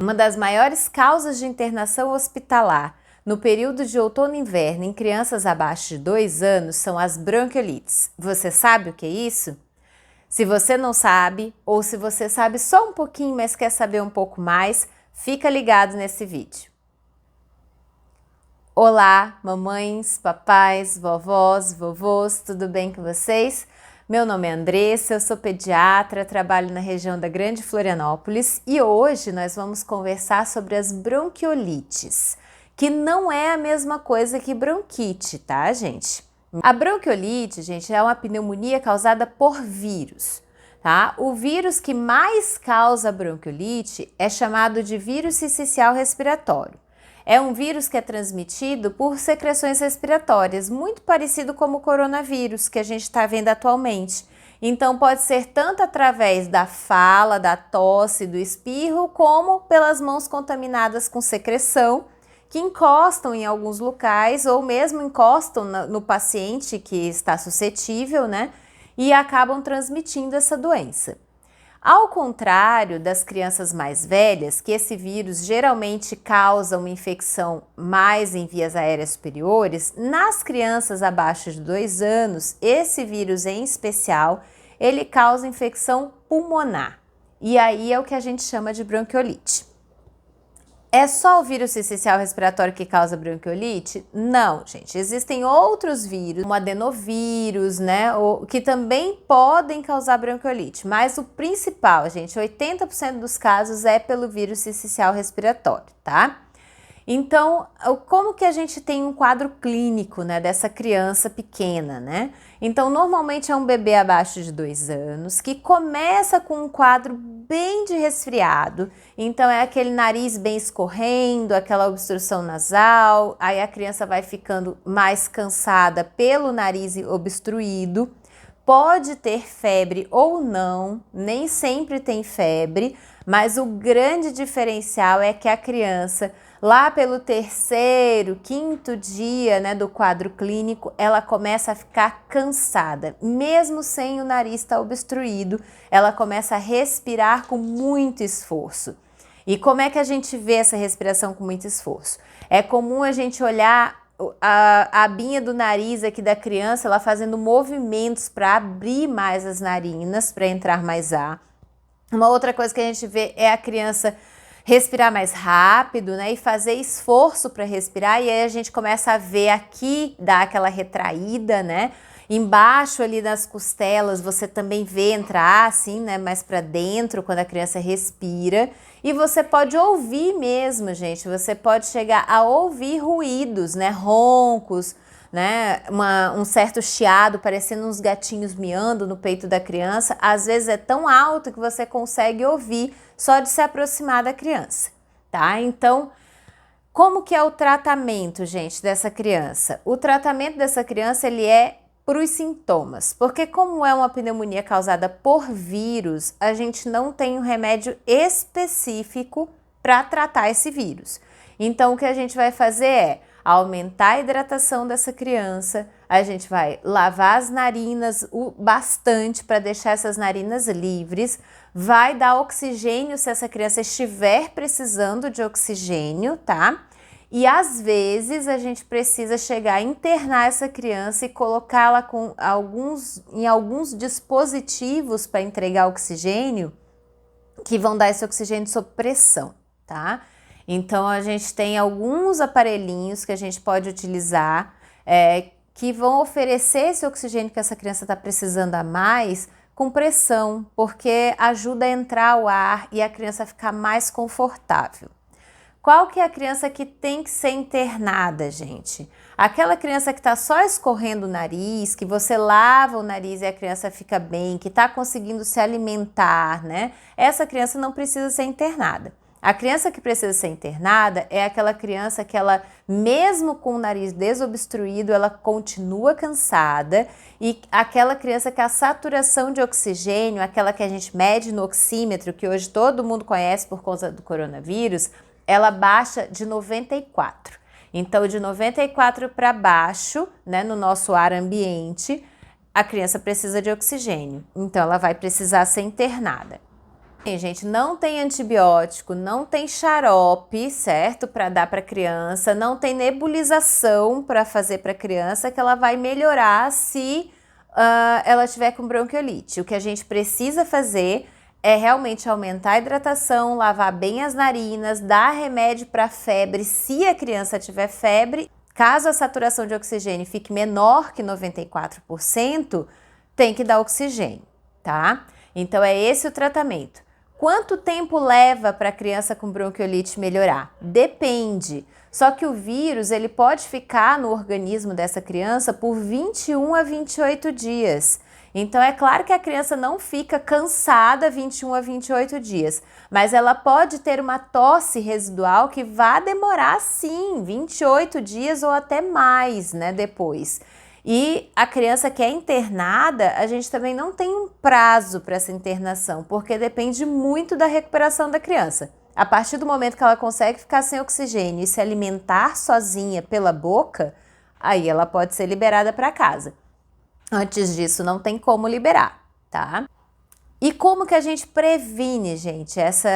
Uma das maiores causas de internação hospitalar no período de outono e inverno em crianças abaixo de 2 anos são as bronquiolites. Você sabe o que é isso? Se você não sabe, ou se você sabe só um pouquinho, mas quer saber um pouco mais, fica ligado nesse vídeo. Olá, mamães, papais, vovós, vovôs, tudo bem com vocês? Meu nome é Andressa, eu sou pediatra, trabalho na região da Grande Florianópolis e hoje nós vamos conversar sobre as bronquiolites, que não é a mesma coisa que bronquite, tá, gente? A bronquiolite, gente, é uma pneumonia causada por vírus, tá? O vírus que mais causa bronquiolite é chamado de vírus sincicial respiratório. É um vírus que é transmitido por secreções respiratórias, muito parecido como o coronavírus que a gente está vendo atualmente. Então pode ser tanto através da fala, da tosse, do espirro, como pelas mãos contaminadas com secreção, que encostam em alguns locais ou mesmo encostam no paciente que está suscetível, né? E acabam transmitindo essa doença. Ao contrário das crianças mais velhas, que esse vírus geralmente causa uma infecção mais em vias aéreas superiores, nas crianças abaixo de 2 anos, esse vírus em especial, ele causa infecção pulmonar. E aí é o que a gente chama de bronquiolite. É só o vírus sincicial respiratório que causa bronquiolite? Não, gente. Existem outros vírus, como adenovírus, né, que também podem causar bronquiolite. Mas o principal, gente, 80% dos casos é pelo vírus sincicial respiratório, tá? Então, como que a gente tem um quadro clínico, né, dessa criança pequena, né? Então, normalmente é um bebê abaixo de 2 anos que começa com um quadro bem de resfriado. Então, é aquele nariz bem escorrendo, aquela obstrução nasal, aí a criança vai ficando mais cansada pelo nariz obstruído. Pode ter febre ou não, nem sempre tem febre, mas o grande diferencial é que a criança, lá pelo 3º, 5º dia, né, do quadro clínico, ela começa a ficar cansada. Mesmo sem o nariz estar obstruído, ela começa a respirar com muito esforço. E como é que a gente vê essa respiração com muito esforço? É comum a gente olhar a abinha do nariz aqui da criança, ela fazendo movimentos para abrir mais as narinas, para entrar mais ar. Uma outra coisa que a gente vê é a criança respirar mais rápido, né, e fazer esforço para respirar, e aí a gente começa a ver aqui, dar aquela retraída, né, embaixo ali das costelas você também vê entrar assim, né, mais para dentro quando a criança respira, e você pode ouvir mesmo, gente, você pode chegar a ouvir ruídos, né, roncos, né, um certo chiado, parecendo uns gatinhos miando no peito da criança. Às vezes é tão alto que você consegue ouvir só de se aproximar da criança, tá? Então, como que é o tratamento, gente, dessa criança? O tratamento dessa criança, ele é para os sintomas, porque como é uma pneumonia causada por vírus, a gente não tem um remédio específico para tratar esse vírus. Então, o que a gente vai fazer é aumentar a hidratação dessa criança, a gente vai lavar as narinas bastante para deixar essas narinas livres, vai dar oxigênio se essa criança estiver precisando de oxigênio, tá? E às vezes a gente precisa chegar a internar essa criança e colocá-la em alguns dispositivos para entregar oxigênio, que vão dar esse oxigênio sob pressão, tá? Então, a gente tem alguns aparelhinhos que a gente pode utilizar que vão oferecer esse oxigênio que essa criança está precisando a mais com pressão, porque ajuda a entrar o ar e a criança ficar mais confortável. Qual que é a criança que tem que ser internada, gente? Aquela criança que está só escorrendo o nariz, que você lava o nariz e a criança fica bem, que está conseguindo se alimentar, né? Essa criança não precisa ser internada. A criança que precisa ser internada é aquela criança que ela, mesmo com o nariz desobstruído, ela continua cansada, e aquela criança que a saturação de oxigênio, aquela que a gente mede no oxímetro, que hoje todo mundo conhece por conta do coronavírus, ela baixa de 94. Então, de 94 para baixo, né, no nosso ar ambiente, a criança precisa de oxigênio. Então, ela vai precisar ser internada. Sim, gente, não tem antibiótico, não tem xarope, certo? Para dar para criança, não tem nebulização para fazer para criança que ela vai melhorar se ela tiver com bronquiolite. O que a gente precisa fazer é realmente aumentar a hidratação, lavar bem as narinas, dar remédio para febre se a criança tiver febre. Caso a saturação de oxigênio fique menor que 94%, tem que dar oxigênio, tá? Então é esse o tratamento. Quanto tempo leva para a criança com bronquiolite melhorar? Depende. Só que o vírus ele pode ficar no organismo dessa criança por 21 a 28 dias. Então é claro que a criança não fica cansada 21 a 28 dias, mas ela pode ter uma tosse residual que vai demorar sim 28 dias ou até mais, né, depois. E a criança que é internada, a gente também não tem um prazo para essa internação, porque depende muito da recuperação da criança. A partir do momento que ela consegue ficar sem oxigênio e se alimentar sozinha pela boca, aí ela pode ser liberada para casa. Antes disso, não tem como liberar, tá? E como que a gente previne, gente, essa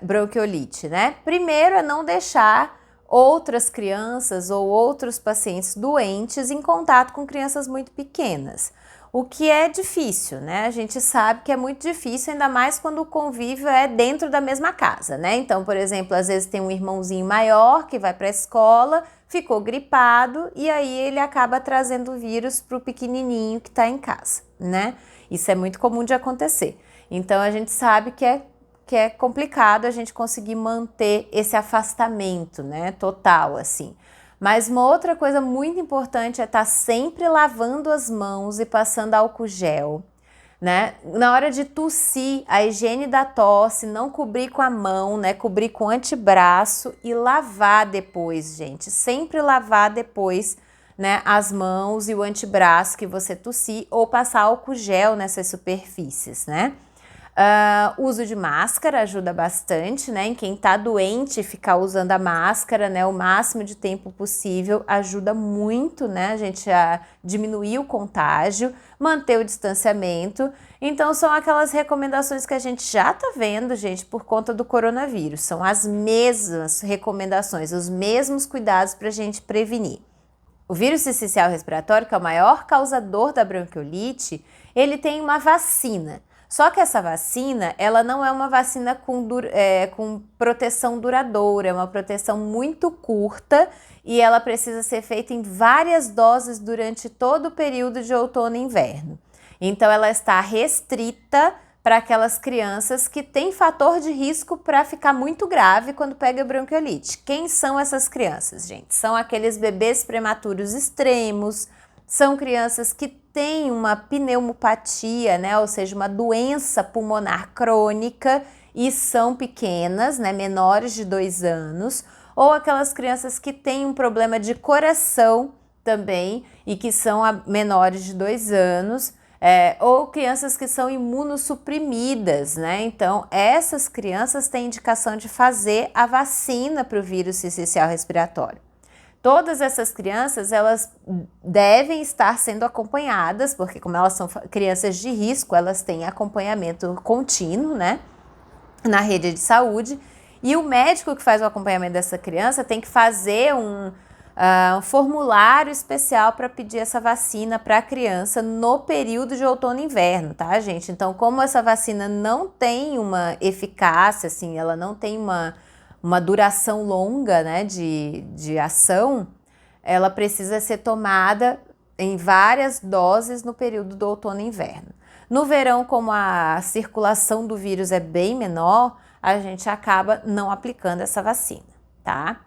bronquiolite, né? Primeiro é não deixar outras crianças ou outros pacientes doentes em contato com crianças muito pequenas. O que é difícil, né? A gente sabe que é muito difícil, ainda mais quando o convívio é dentro da mesma casa, né? Então, por exemplo, às vezes tem um irmãozinho maior que vai para a escola, ficou gripado e aí ele acaba trazendo o vírus para o pequenininho que está em casa, né? Isso é muito comum de acontecer. Então, a gente sabe que é complicado a gente conseguir manter esse afastamento, né, total, assim. Mas uma outra coisa muito importante é estar sempre lavando as mãos e passando álcool gel, né? Na hora de tossir, a higiene da tosse, não cobrir com a mão, né? Cobrir com antebraço e lavar depois, gente. Sempre lavar depois, né, as mãos e o antebraço que você tossir ou passar álcool gel nessas superfícies, né? Uso de máscara ajuda bastante, né? Em quem tá doente, ficar usando a máscara, né? O máximo de tempo possível ajuda muito, né? A gente a diminuir o contágio, manter o distanciamento. Então, são aquelas recomendações que a gente já tá vendo, gente, por conta do coronavírus. São as mesmas recomendações, os mesmos cuidados para a gente prevenir. O vírus sincicial respiratório, que é o maior causador da bronquiolite, ele tem uma vacina. Só que essa vacina, ela não é uma vacina com proteção duradoura, é uma proteção muito curta e ela precisa ser feita em várias doses durante todo o período de outono e inverno. Então, ela está restrita para aquelas crianças que têm fator de risco para ficar muito grave quando pega bronquiolite. Quem são essas crianças, gente? São aqueles bebês prematuros extremos, são crianças que têm uma pneumopatia, né, ou seja, uma doença pulmonar crônica e são pequenas, né, menores de 2 anos, ou aquelas crianças que têm um problema de coração também e que são menores de 2 anos, ou crianças que são imunossuprimidas, né? Então, essas crianças têm indicação de fazer a vacina para o vírus sincicial respiratório. Todas essas crianças, elas devem estar sendo acompanhadas, porque como elas são crianças de risco, elas têm acompanhamento contínuo, né, na rede de saúde, e o médico que faz o acompanhamento dessa criança tem que fazer um formulário especial para pedir essa vacina para a criança no período de outono e inverno, tá, gente? Então, como essa vacina não tem uma eficácia, assim, ela não tem uma duração longa, né, de ação, ela precisa ser tomada em várias doses no período do outono e inverno. No verão, como a circulação do vírus é bem menor, a gente acaba não aplicando essa vacina, tá?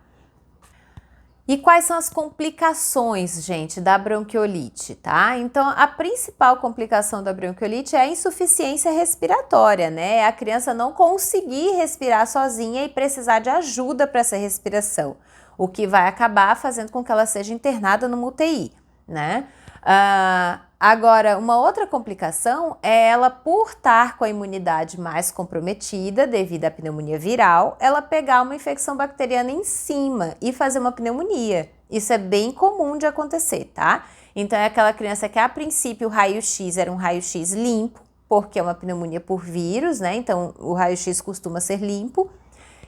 E quais são as complicações, gente, da bronquiolite, tá? Então, a principal complicação da bronquiolite é a insuficiência respiratória, né? É a criança não conseguir respirar sozinha e precisar de ajuda para essa respiração, o que vai acabar fazendo com que ela seja internada numa UTI, né? Agora, uma outra complicação é ela, por estar com a imunidade mais comprometida devido à pneumonia viral, ela pegar uma infecção bacteriana em cima e fazer uma pneumonia. Isso é bem comum de acontecer, tá? Então, é aquela criança que, a princípio, o raio-x era um raio-x limpo, porque é uma pneumonia por vírus, né? Então o raio-x costuma ser limpo.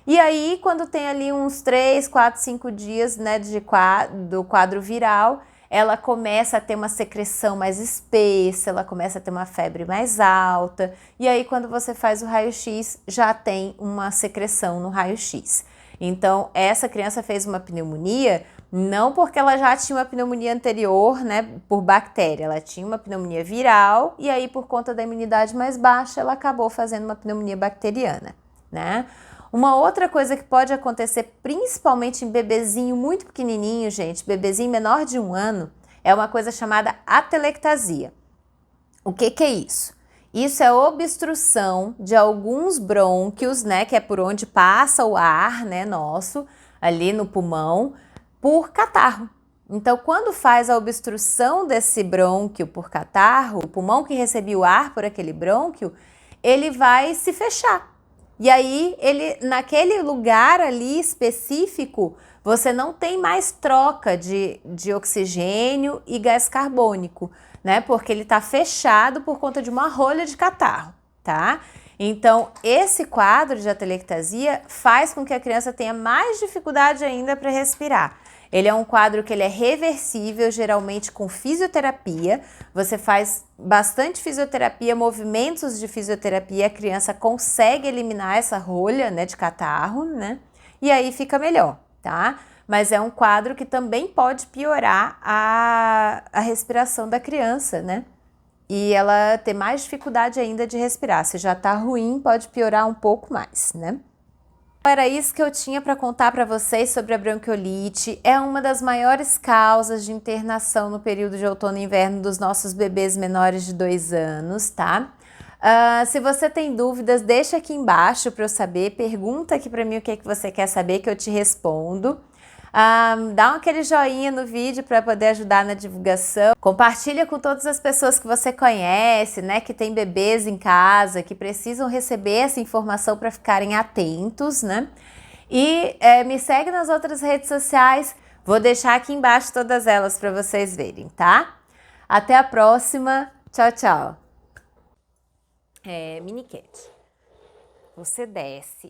E aí, quando tem ali uns 3, 4, 5 dias, né, do quadro viral, ela começa a ter uma secreção mais espessa, ela começa a ter uma febre mais alta, e aí quando você faz o raio-x, já tem uma secreção no raio-x. Então, essa criança fez uma pneumonia, não porque ela já tinha uma pneumonia anterior, né, por bactéria, ela tinha uma pneumonia viral, e aí por conta da imunidade mais baixa, ela acabou fazendo uma pneumonia bacteriana, né? Uma outra coisa que pode acontecer, principalmente em bebezinho muito pequenininho, gente, bebezinho menor de 1 ano, é uma coisa chamada atelectasia. O que é isso? Isso é obstrução de alguns brônquios, né, que é por onde passa o ar, né, nosso, ali no pulmão, por catarro. Então, quando faz a obstrução desse brônquio por catarro, o pulmão que recebia o ar por aquele brônquio, ele vai se fechar. E aí, naquele lugar ali específico, você não tem mais troca de oxigênio e gás carbônico, né? Porque ele está fechado por conta de uma rolha de catarro, tá? Então, esse quadro de atelectasia faz com que a criança tenha mais dificuldade ainda para respirar. Ele é um quadro que ele é reversível, geralmente com fisioterapia. Você faz bastante fisioterapia, movimentos de fisioterapia, a criança consegue eliminar essa rolha, né, de catarro, né? E aí fica melhor, tá? Mas é um quadro que também pode piorar a respiração da criança, né? E ela ter mais dificuldade ainda de respirar. Se já tá ruim, pode piorar um pouco mais, né? Era isso que eu tinha para contar para vocês sobre a bronquiolite. É uma das maiores causas de internação no período de outono e inverno dos nossos bebês menores de 2 anos, tá? Se você tem dúvidas, deixa aqui embaixo para eu saber. Pergunta aqui para mim o que é que você quer saber que eu te respondo. Dá aquele joinha no vídeo para poder ajudar na divulgação. Compartilha com todas as pessoas que você conhece, né, que tem bebês em casa, que precisam receber essa informação para ficarem atentos, né? E me segue nas outras redes sociais. Vou deixar aqui embaixo todas elas para vocês verem, tá? Até a próxima. Tchau, tchau. Mini Cat, você desce